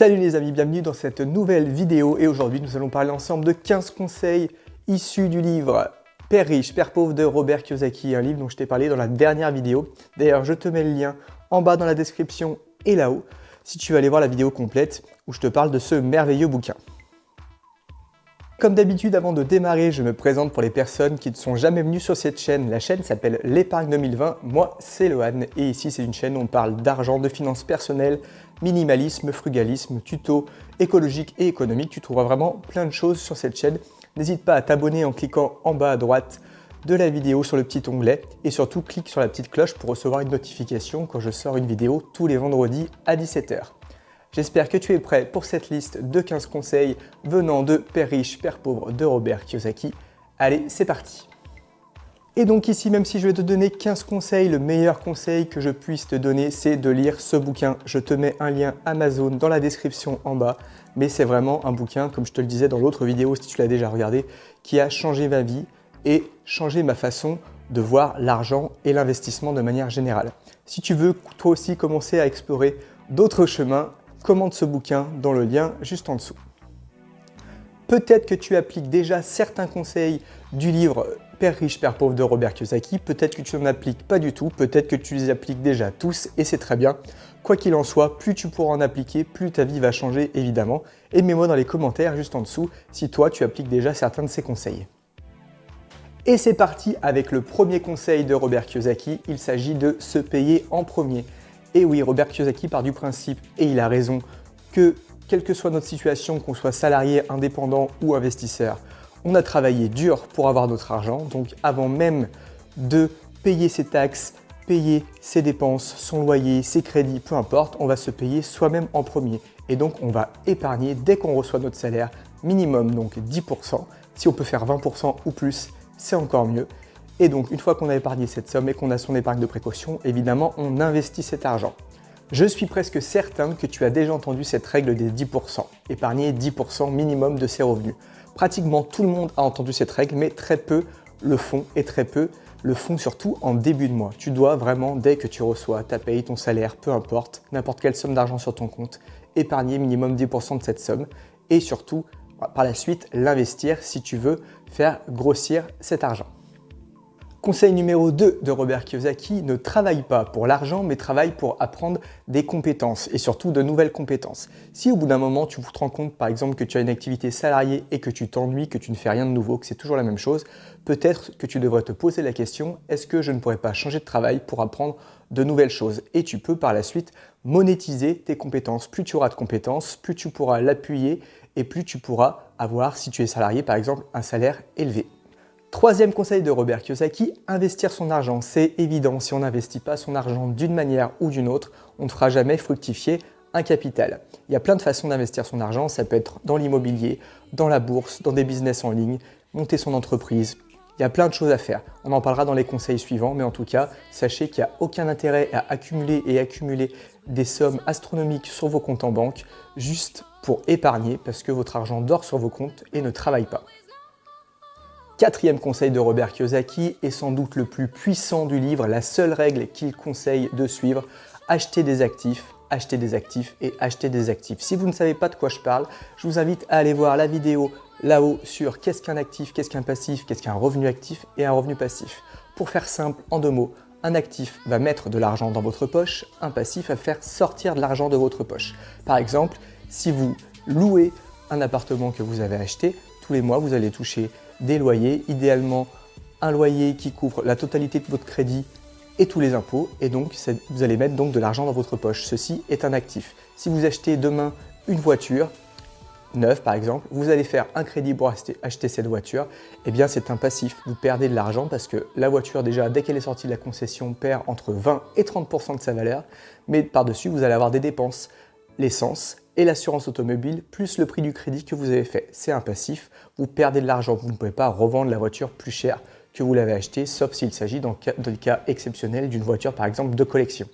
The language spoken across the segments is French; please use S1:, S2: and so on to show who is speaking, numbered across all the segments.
S1: Salut les amis, bienvenue dans cette nouvelle vidéo et aujourd'hui nous allons parler ensemble de 15 conseils issus du livre Père riche, Père pauvre de Robert Kiyosaki, un livre dont je t'ai parlé dans la dernière vidéo. D'ailleurs, je te mets le lien en bas dans la description et là-haut si tu veux aller voir la vidéo complète où je te parle de ce merveilleux bouquin. Comme d'habitude, avant de démarrer, je me présente pour les personnes qui ne sont jamais venues sur cette chaîne. La chaîne s'appelle L'épargne 2020, moi c'est Lohan et ici c'est une chaîne où on parle d'argent, de finances personnelles, minimalisme, frugalisme, tuto écologique et économique. Tu trouveras vraiment plein de choses sur cette chaîne. N'hésite pas à t'abonner en cliquant en bas à droite de la vidéo sur le petit onglet et surtout clique sur la petite cloche pour recevoir une notification quand je sors une vidéo tous les vendredis à 17 h. J'espère que tu es prêt pour cette liste de 15 conseils venant de Père riche, Père pauvre de Robert Kiyosaki. Allez, c'est parti! Et donc ici, même si je vais te donner 15 conseils, le meilleur conseil que je puisse te donner, c'est de lire ce bouquin. Je te mets un lien Amazon dans la description en bas, mais c'est vraiment un bouquin, comme je te le disais dans l'autre vidéo, si tu l'as déjà regardé, qui a changé ma vie et changé ma façon de voir l'argent et l'investissement de manière générale. Si tu veux toi aussi commencer à explorer d'autres chemins, commande ce bouquin dans le lien juste en dessous. Peut-être que tu appliques déjà certains conseils du livre Père riche, Père pauvre de Robert Kiyosaki, peut-être que tu n'en appliques pas du tout, peut-être que tu les appliques déjà tous et c'est très bien. Quoi qu'il en soit, plus tu pourras en appliquer, plus ta vie va changer évidemment. Et mets-moi dans les commentaires juste en dessous si toi tu appliques déjà certains de ces conseils. Et c'est parti avec le premier conseil de Robert Kiyosaki, il s'agit de se payer en premier. Et oui, Robert Kiyosaki part du principe, et il a raison, que quelle que soit notre situation, qu'on soit salarié, indépendant ou investisseur, on a travaillé dur pour avoir notre argent. Donc avant même de payer ses taxes, payer ses dépenses, son loyer, ses crédits, peu importe, on va se payer soi-même en premier. Et donc on va épargner dès qu'on reçoit notre salaire, minimum donc 10%. Si on peut faire 20% ou plus, c'est encore mieux. Et donc, une fois qu'on a épargné cette somme et qu'on a son épargne de précaution, évidemment, on investit cet argent. Je suis presque certain que tu as déjà entendu cette règle des 10%. Épargner 10% minimum de ses revenus. Pratiquement tout le monde a entendu cette règle, mais très peu le font et très peu le font surtout en début de mois. Tu dois vraiment, dès que tu reçois ta paye, ton salaire, peu importe, n'importe quelle somme d'argent sur ton compte, épargner minimum 10% de cette somme et surtout, par la suite, l'investir si tu veux faire grossir cet argent. Conseil numéro 2 de Robert Kiyosaki, ne travaille pas pour l'argent, mais travaille pour apprendre des compétences et surtout de nouvelles compétences. Si au bout d'un moment, tu te rends compte par exemple que tu as une activité salariée et que tu t'ennuies, que tu ne fais rien de nouveau, que c'est toujours la même chose, peut-être que tu devrais te poser la question, est-ce que je ne pourrais pas changer de travail pour apprendre de nouvelles choses? Et tu peux par la suite monétiser tes compétences. Plus tu auras de compétences, plus tu pourras l'appuyer et plus tu pourras avoir, si tu es salarié par exemple, un salaire élevé. Troisième conseil de Robert Kiyosaki, investir son argent. C'est évident, si on n'investit pas son argent d'une manière ou d'une autre, on ne fera jamais fructifier un capital. Il y a plein de façons d'investir son argent, ça peut être dans l'immobilier, dans la bourse, dans des business en ligne, monter son entreprise. Il y a plein de choses à faire. On en parlera dans les conseils suivants, mais en tout cas, sachez qu'il n'y a aucun intérêt à accumuler des sommes astronomiques sur vos comptes en banque, juste pour épargner, parce que votre argent dort sur vos comptes et ne travaille pas. Quatrième conseil de Robert Kiyosaki est sans doute le plus puissant du livre, la seule règle qu'il conseille de suivre, acheter des actifs et acheter des actifs. Si vous ne savez pas de quoi je parle, je vous invite à aller voir la vidéo là-haut sur qu'est-ce qu'un actif, qu'est-ce qu'un passif, qu'est-ce qu'un revenu actif et un revenu passif. Pour faire simple, en 2 mots, un actif va mettre de l'argent dans votre poche, un passif va faire sortir de l'argent de votre poche. Par exemple, si vous louez un appartement que vous avez acheté, tous les mois vous allez toucher des loyers, idéalement un loyer qui couvre la totalité de votre crédit et tous les impôts, et donc vous allez mettre donc de l'argent dans votre poche. Ceci est un actif. Si vous achetez demain une voiture neuve par exemple, vous allez faire un crédit pour acheter cette voiture, et bien c'est un passif. Vous perdez de l'argent parce que la voiture déjà dès qu'elle est sortie de la concession perd entre 20 et 30% de sa valeur, mais par-dessus vous allez avoir des dépenses, l'essence et l'assurance automobile, plus le prix du crédit que vous avez fait. C'est un passif, vous perdez de l'argent, vous ne pouvez pas revendre la voiture plus chère que vous l'avez achetée, sauf s'il s'agit dans le cas exceptionnel d'une voiture par exemple de collection.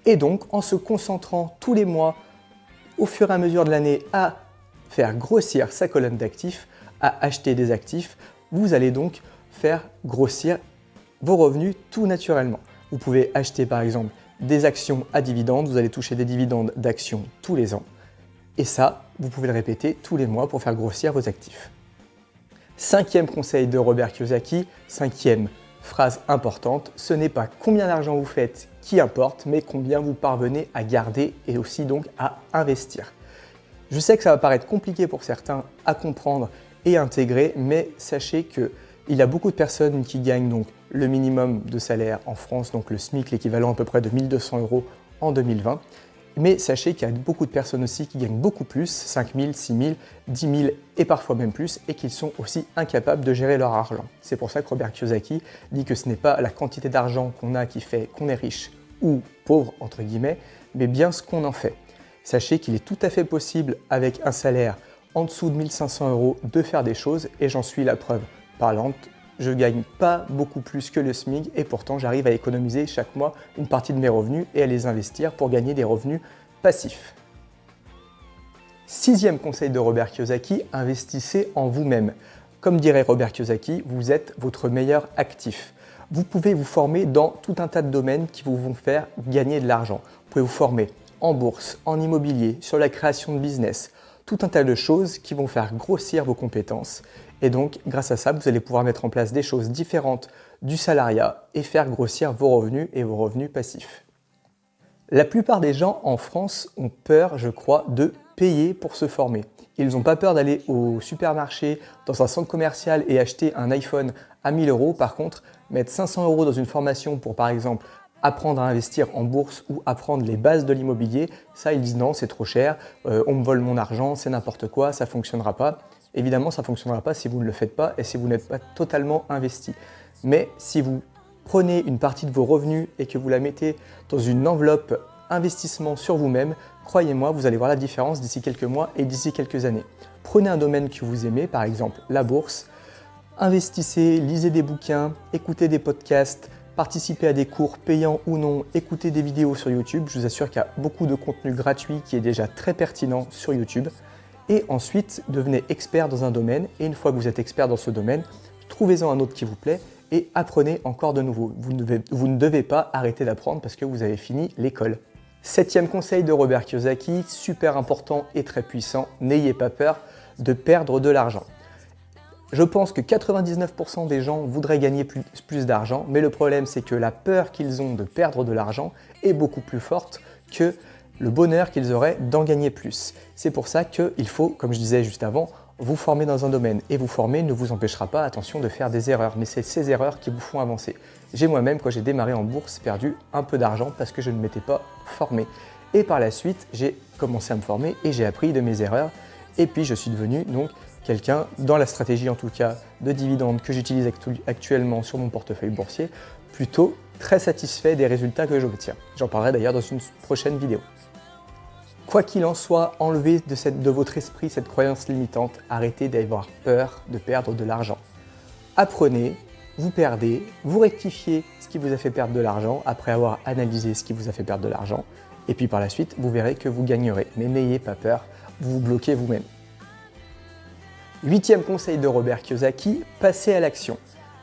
S1: Et donc, en se concentrant tous les mois, au fur et à mesure de l'année, à faire grossir sa colonne d'actifs, à acheter des actifs, vous allez donc faire grossir vos revenus tout naturellement. Vous pouvez acheter par exemple des actions à dividendes, vous allez toucher des dividendes d'actions tous les ans. Et ça, vous pouvez le répéter tous les mois pour faire grossir vos actifs. Cinquième conseil de Robert Kiyosaki, cinquième phrase importante, ce n'est pas combien d'argent vous faites qui importe, mais combien vous parvenez à garder et aussi donc à investir. Je sais que ça va paraître compliqué pour certains à comprendre et intégrer, mais sachez qu'il y a beaucoup de personnes qui gagnent donc le minimum de salaire en France, donc le SMIC, l'équivalent à peu près de 1 200 € en 2020. Mais sachez qu'il y a beaucoup de personnes aussi qui gagnent beaucoup plus, 5 000, 6 000, 10 000 et parfois même plus, et qui sont aussi incapables de gérer leur argent. C'est pour ça que Robert Kiyosaki dit que ce n'est pas la quantité d'argent qu'on a qui fait qu'on est riche ou pauvre, entre guillemets, mais bien ce qu'on en fait. Sachez qu'il est tout à fait possible, avec un salaire en dessous de 1 500 € de faire des choses, et j'en suis la preuve parlante. Je ne gagne pas beaucoup plus que le SMIC et pourtant j'arrive à économiser chaque mois une partie de mes revenus et à les investir pour gagner des revenus passifs. Sixième conseil de Robert Kiyosaki, investissez en vous-même. Comme dirait Robert Kiyosaki, vous êtes votre meilleur actif. Vous pouvez vous former dans tout un tas de domaines qui vous vont faire gagner de l'argent. Vous pouvez vous former en bourse, en immobilier, sur la création de business, tout un tas de choses qui vont faire grossir vos compétences. Et donc, grâce à ça, vous allez pouvoir mettre en place des choses différentes du salariat et faire grossir vos revenus et vos revenus passifs. La plupart des gens en France ont peur, je crois, de payer pour se former. Ils n'ont pas peur d'aller au supermarché, dans un centre commercial et acheter un iPhone à 1 000 €. Par contre, mettre 500 € dans une formation pour, par exemple, apprendre à investir en bourse ou apprendre les bases de l'immobilier, ça, ils disent non, c'est trop cher, on me vole mon argent, c'est n'importe quoi, ça ne fonctionnera pas. Évidemment, ça ne fonctionnera pas si vous ne le faites pas et si vous n'êtes pas totalement investi. Mais si vous prenez une partie de vos revenus et que vous la mettez dans une enveloppe investissement sur vous-même, croyez-moi, vous allez voir la différence d'ici quelques mois et d'ici quelques années. Prenez un domaine que vous aimez, par exemple la bourse, investissez, lisez des bouquins, écoutez des podcasts, participez à des cours payants ou non, écoutez des vidéos sur YouTube. Je vous assure qu'il y a beaucoup de contenu gratuit qui est déjà très pertinent sur YouTube. Et ensuite, devenez expert dans un domaine. Et une fois que vous êtes expert dans ce domaine, trouvez-en un autre qui vous plaît et apprenez encore de nouveau. Vous ne devez pas arrêter d'apprendre parce que vous avez fini l'école. Septième conseil de Robert Kiyosaki, super important et très puissant, n'ayez pas peur de perdre de l'argent. Je pense que 99% des gens voudraient gagner plus d'argent, mais le problème c'est que la peur qu'ils ont de perdre de l'argent est beaucoup plus forte que le bonheur qu'ils auraient d'en gagner plus. C'est pour ça qu'il faut, comme je disais juste avant, vous former dans un domaine. Et vous former ne vous empêchera pas, attention, de faire des erreurs, mais c'est ces erreurs qui vous font avancer. J'ai moi-même, quand j'ai démarré en bourse, perdu un peu d'argent parce que je ne m'étais pas formé. Et par la suite, j'ai commencé à me former et j'ai appris de mes erreurs. Et puis je suis devenu donc quelqu'un, dans la stratégie en tout cas de dividendes que j'utilise actuellement sur mon portefeuille boursier, plutôt très satisfait des résultats que j'obtiens. J'en parlerai d'ailleurs dans une prochaine vidéo. Quoi qu'il en soit, enlevez de votre esprit cette croyance limitante, arrêtez d'avoir peur de perdre de l'argent. Apprenez, vous perdez, vous rectifiez ce qui vous a fait perdre de l'argent après avoir analysé ce qui vous a fait perdre de l'argent, et puis par la suite, vous verrez que vous gagnerez. Mais n'ayez pas peur, vous vous bloquez vous-même. Huitième conseil de Robert Kiyosaki, passez à l'action.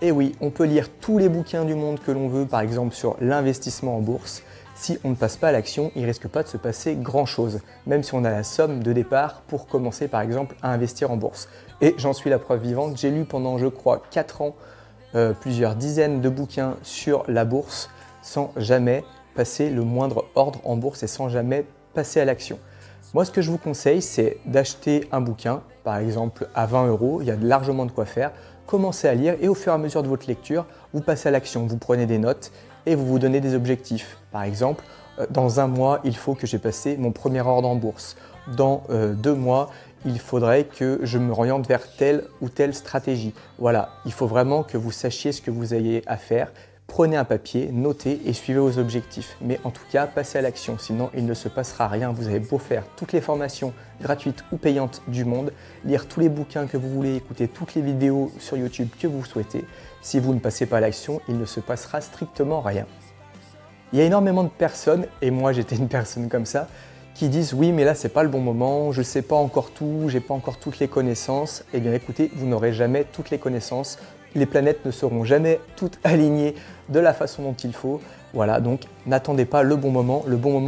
S1: Et oui, on peut lire tous les bouquins du monde que l'on veut, par exemple sur l'investissement en bourse. Si on ne passe pas à l'action, il ne risque pas de se passer grand-chose, même si on a la somme de départ pour commencer par exemple à investir en bourse. Et j'en suis la preuve vivante, j'ai lu pendant je crois 4 ans plusieurs dizaines de bouquins sur la bourse sans jamais passer le moindre ordre en bourse et sans jamais passer à l'action. Moi, ce que je vous conseille, c'est d'acheter un bouquin, par exemple à 20 €, il y a largement de quoi faire, commencez à lire et au fur et à mesure de votre lecture, vous passez à l'action, vous prenez des notes et vous vous donnez des objectifs. Par exemple, dans un mois, il faut que j'ai passé mon premier ordre en bourse. Dans 2 mois, il faudrait que je me oriente vers telle ou telle stratégie. Voilà, il faut vraiment que vous sachiez ce que vous ayez à faire. Prenez un papier, notez et suivez vos objectifs. Mais en tout cas, passez à l'action, sinon il ne se passera rien. Vous avez beau faire toutes les formations gratuites ou payantes du monde, lire tous les bouquins que vous voulez, écouter toutes les vidéos sur YouTube que vous souhaitez. Si vous ne passez pas à l'action, il ne se passera strictement rien. Il y a énormément de personnes, et moi j'étais une personne comme ça, qui disent oui mais là c'est pas le bon moment, je sais pas encore tout, j'ai pas encore toutes les connaissances. Eh bien écoutez, vous n'aurez jamais toutes les connaissances. Les planètes ne seront jamais toutes alignées de la façon dont il faut. Voilà, donc n'attendez pas le bon moment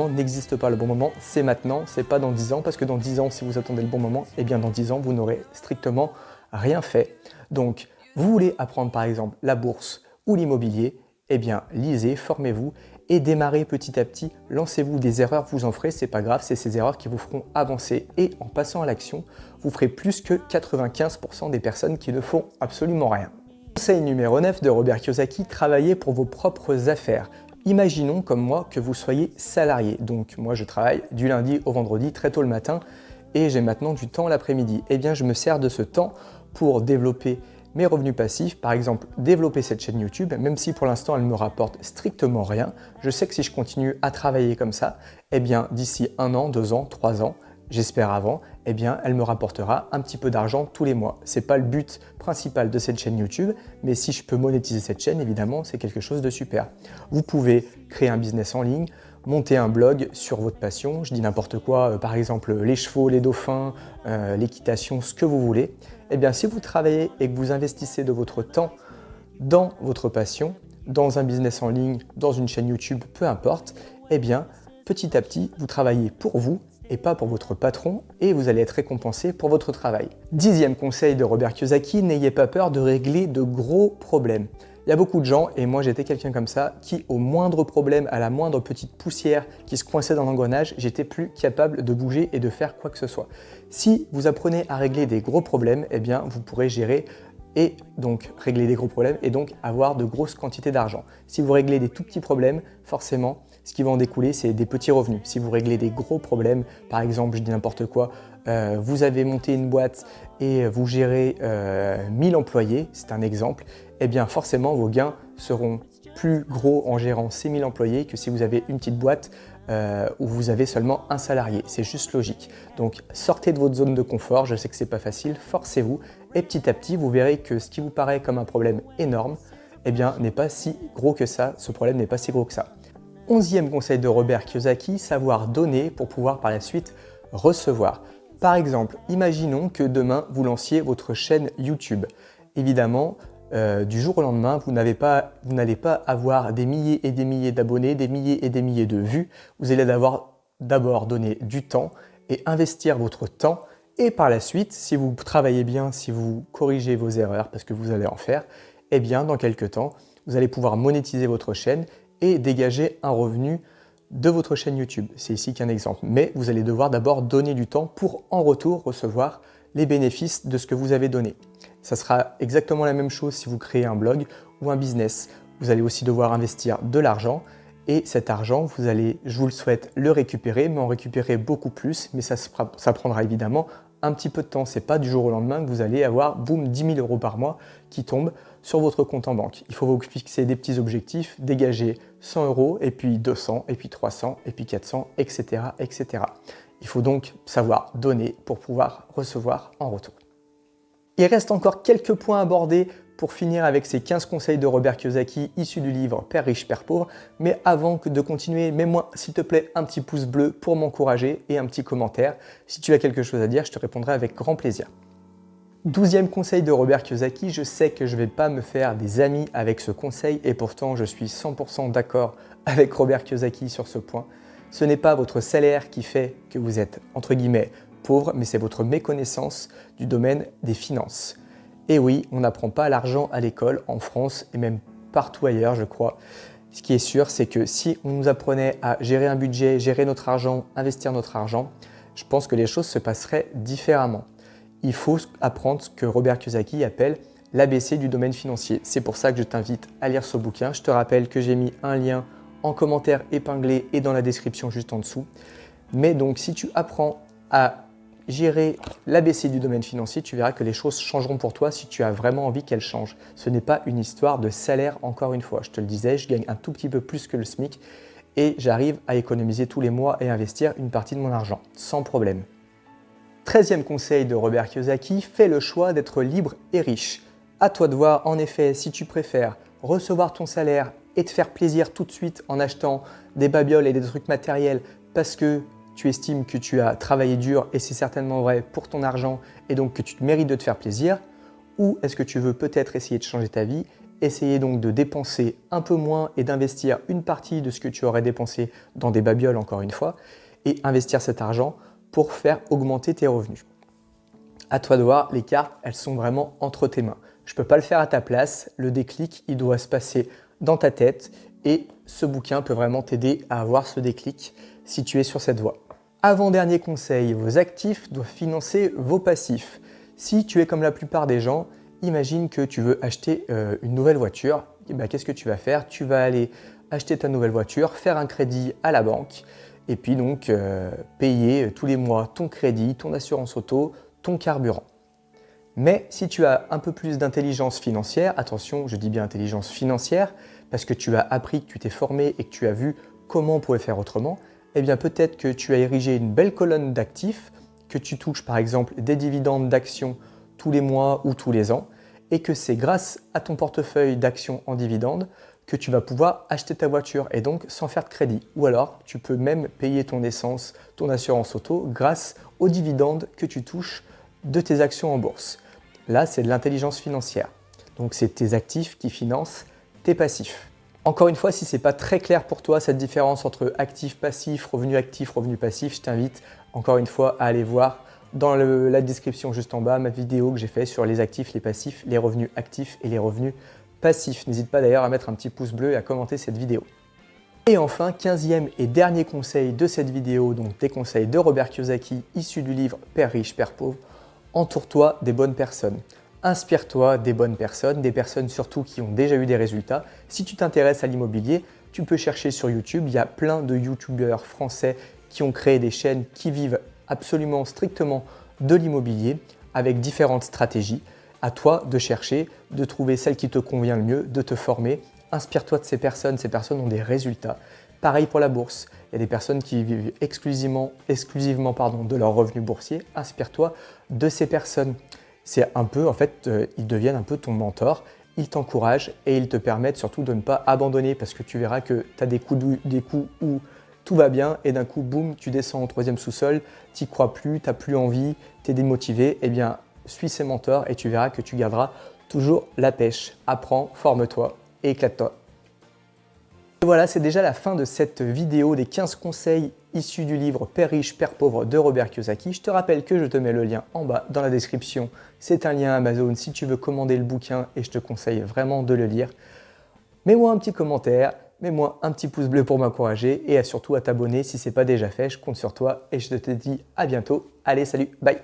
S1: n'existe pas, le bon moment c'est maintenant, c'est pas dans 10 ans, parce que dans 10 ans, si vous attendez le bon moment, eh bien dans 10 ans, vous n'aurez strictement rien fait. Donc, vous voulez apprendre par exemple la bourse ou l'immobilier, eh bien lisez, formez-vous et démarrez petit à petit, lancez-vous. Des erreurs, vous en ferez, c'est pas grave, c'est ces erreurs qui vous feront avancer et en passant à l'action, vous ferez plus que 95% des personnes qui ne font absolument rien. Conseil numéro 9 de Robert Kiyosaki, travaillez pour vos propres affaires. Imaginons comme moi que vous soyez salarié. Donc moi je travaille du lundi au vendredi très tôt le matin et j'ai maintenant du temps l'après-midi. Eh bien je me sers de ce temps pour développer mes revenus passifs, par exemple développer cette chaîne YouTube, même si pour l'instant elle me rapporte strictement rien. Je sais que si je continue à travailler comme ça, eh bien d'ici 1 an, 2 ans, 3 ans, j'espère avant, eh bien elle me rapportera un petit peu d'argent tous les mois. C'est pas le but principal de cette chaîne YouTube, mais si je peux monétiser cette chaîne, évidemment, c'est quelque chose de super. Vous pouvez créer un business en ligne, monter un blog sur votre passion, je dis n'importe quoi, par exemple les chevaux, les dauphins, l'équitation, ce que vous voulez. Eh bien si vous travaillez et que vous investissez de votre temps dans votre passion, dans un business en ligne, dans une chaîne YouTube, peu importe, eh bien petit à petit, vous travaillez pour vous et pas pour votre patron et vous allez être récompensé pour votre travail. 10e conseil de Robert Kiyosaki, n'ayez pas peur de régler de gros problèmes. Il y a beaucoup de gens, et moi j'étais quelqu'un comme ça, qui au moindre problème, à la moindre petite poussière qui se coinçait dans l'engrenage, j'étais plus capable de bouger et de faire quoi que ce soit. Si vous apprenez à régler des gros problèmes, eh bien vous pourrez gérer et donc régler des gros problèmes et donc avoir de grosses quantités d'argent. Si vous réglez des tout petits problèmes, forcément, ce qui va en découler, c'est des petits revenus. Si vous réglez des gros problèmes, par exemple, je dis n'importe quoi, vous avez monté une boîte et vous gérez 1000 employés, c'est un exemple, eh bien forcément vos gains seront plus gros en gérant ces 1000 employés que si vous avez une petite boîte où vous avez seulement un salarié. C'est juste logique. Donc sortez de votre zone de confort, je sais que c'est pas facile, forcez-vous et petit à petit vous verrez que ce qui vous paraît comme un problème énorme, eh bien n'est pas si gros que ça, ce problème n'est pas si gros que ça. 11e conseil de Robert Kiyosaki, savoir donner pour pouvoir par la suite recevoir. Par exemple, imaginons que demain vous lanciez votre chaîne YouTube. Évidemment, du jour au lendemain, vous n'allez pas avoir des milliers et des milliers d'abonnés, des milliers et des milliers de vues. Vous allez d'abord donner du temps et investir votre temps. Et par la suite, si vous travaillez bien, si vous corrigez vos erreurs, parce que vous allez en faire, eh bien dans quelques temps, vous allez pouvoir monétiser votre chaîne et dégager un revenu de votre chaîne YouTube. C'est ici qu'un exemple. Mais vous allez devoir d'abord donner du temps pour en retour recevoir les bénéfices de ce que vous avez donné. Ça sera exactement la même chose si vous créez un blog ou un business. Vous allez aussi devoir investir de l'argent et cet argent, vous allez, je vous le souhaite, le récupérer, mais en récupérer beaucoup plus. Mais ça prendra évidemment un petit peu de temps. C'est pas du jour au lendemain que vous allez avoir, boum, 10 000 € par mois qui tombent sur votre compte en banque. Il faut vous fixer des petits objectifs, dégager 100 € et puis 200 et puis 300 et puis 400, etc., etc. Il faut donc savoir donner pour pouvoir recevoir en retour. Il reste encore quelques points à aborder pour finir avec ces 15 conseils de Robert Kiyosaki issus du livre Père riche, Père pauvre. Mais avant de continuer, mets-moi s'il te plaît un petit pouce bleu pour m'encourager et un petit commentaire. Si tu as quelque chose à dire, je te répondrai avec grand plaisir. 12e conseil de Robert Kiyosaki, je sais que je ne vais pas me faire des amis avec ce conseil et pourtant je suis 100% d'accord avec Robert Kiyosaki sur ce point. Ce n'est pas votre salaire qui fait que vous êtes entre guillemets pauvre, mais c'est votre méconnaissance du domaine des finances. Et oui, on n'apprend pas l'argent à l'école en France et même partout ailleurs, je crois. Ce qui est sûr, c'est que si on nous apprenait à gérer un budget, gérer notre argent, investir notre argent, je pense que les choses se passeraient différemment. Il faut apprendre ce que Robert Kiyosaki appelle l'ABC du domaine financier. C'est pour ça que je t'invite à lire ce bouquin. Je te rappelle que j'ai mis un lien en commentaire épinglé et dans la description juste en dessous. Mais donc, si tu apprends à gérer l'ABC du domaine financier, tu verras que les choses changeront pour toi si tu as vraiment envie qu'elles changent. Ce n'est pas une histoire de salaire, encore une fois. Je te le disais, je gagne un tout petit peu plus que le SMIC et j'arrive à économiser tous les mois et investir une partie de mon argent, sans problème. 13e conseil de Robert Kiyosaki, fais le choix d'être libre et riche. À toi de voir, en effet, si tu préfères recevoir ton salaire et te faire plaisir tout de suite en achetant des babioles et des trucs matériels parce que tu estimes que tu as travaillé dur et c'est certainement vrai pour ton argent et donc que tu te mérites de te faire plaisir, ou est-ce que tu veux peut-être essayer de changer ta vie Essayer donc de dépenser un peu moins et d'investir une partie de ce que tu aurais dépensé dans des babioles, encore une fois, et investir cet argent pour faire augmenter tes revenus. À toi de voir, les cartes, elles sont vraiment entre tes mains. Je ne peux pas le faire à ta place, le déclic, il doit se passer dans ta tête et ce bouquin peut vraiment t'aider à avoir ce déclic si tu es sur cette voie. Avant-dernier conseil, vos actifs doivent financer vos passifs. Si tu es comme la plupart des gens, imagine que tu veux acheter une nouvelle voiture. Qu'est-ce que tu vas faire? Tu vas aller acheter ta nouvelle voiture, faire un crédit à la banque et puis donc payer tous les mois ton crédit, ton assurance auto, ton carburant. Mais si tu as un peu plus d'intelligence financière, attention, je dis bien intelligence financière, parce que tu as appris, que tu t'es formé et que tu as vu comment on pouvait faire autrement, eh bien peut-être que tu as érigé une belle colonne d'actifs, que tu touches par exemple des dividendes d'actions tous les mois ou tous les ans, et que c'est grâce à ton portefeuille d'actions en dividendes que tu vas pouvoir acheter ta voiture et donc sans faire de crédit. Ou alors, tu peux même payer ton essence, ton assurance auto grâce aux dividendes que tu touches de tes actions en bourse. Là, c'est de l'intelligence financière. Donc, c'est tes actifs qui financent tes passifs. Encore une fois, si ce n'est pas très clair pour toi, cette différence entre actif, passif, revenu actif, revenu passif, je t'invite encore une fois à aller voir dans la description juste en bas ma vidéo que j'ai fait sur les actifs, les passifs, les revenus actifs et les revenus passifs. N'hésite pas d'ailleurs à mettre un petit pouce bleu et à commenter cette vidéo. Et enfin, 15e et dernier conseil de cette vidéo, donc des conseils de Robert Kiyosaki issus du livre Père riche, Père pauvre. Entoure-toi des bonnes personnes. Inspire-toi des bonnes personnes, des personnes surtout qui ont déjà eu des résultats. Si tu t'intéresses à l'immobilier, tu peux chercher sur YouTube. Il y a plein de youtubeurs français qui ont créé des chaînes qui vivent absolument strictement de l'immobilier avec différentes stratégies. À toi de chercher, de trouver celle qui te convient le mieux, de te former. Inspire-toi de ces personnes ont des résultats. Pareil pour la bourse, il y a des personnes qui vivent exclusivement de leurs revenus boursiers. Inspire-toi de ces personnes. C'est un peu, en fait, ils deviennent un peu ton mentor, ils t'encouragent et ils te permettent surtout de ne pas abandonner parce que tu verras que tu as des coups où tout va bien et d'un coup, boum, tu descends au 3e sous-sol, tu n'y crois plus, tu n'as plus envie, tu es démotivé. Eh bien, suis ces mentors et tu verras que tu garderas toujours la pêche. Apprends, forme-toi et éclate-toi. Et voilà, c'est déjà la fin de cette vidéo des 15 conseils issus du livre Père riche, Père pauvre de Robert Kiyosaki. Je te rappelle que je te mets le lien en bas dans la description. C'est un lien Amazon si tu veux commander le bouquin et je te conseille vraiment de le lire. Mets-moi un petit commentaire, mets-moi un petit pouce bleu pour m'encourager et surtout à t'abonner si ce n'est pas déjà fait. Je compte sur toi et je te dis à bientôt. Allez, salut, bye!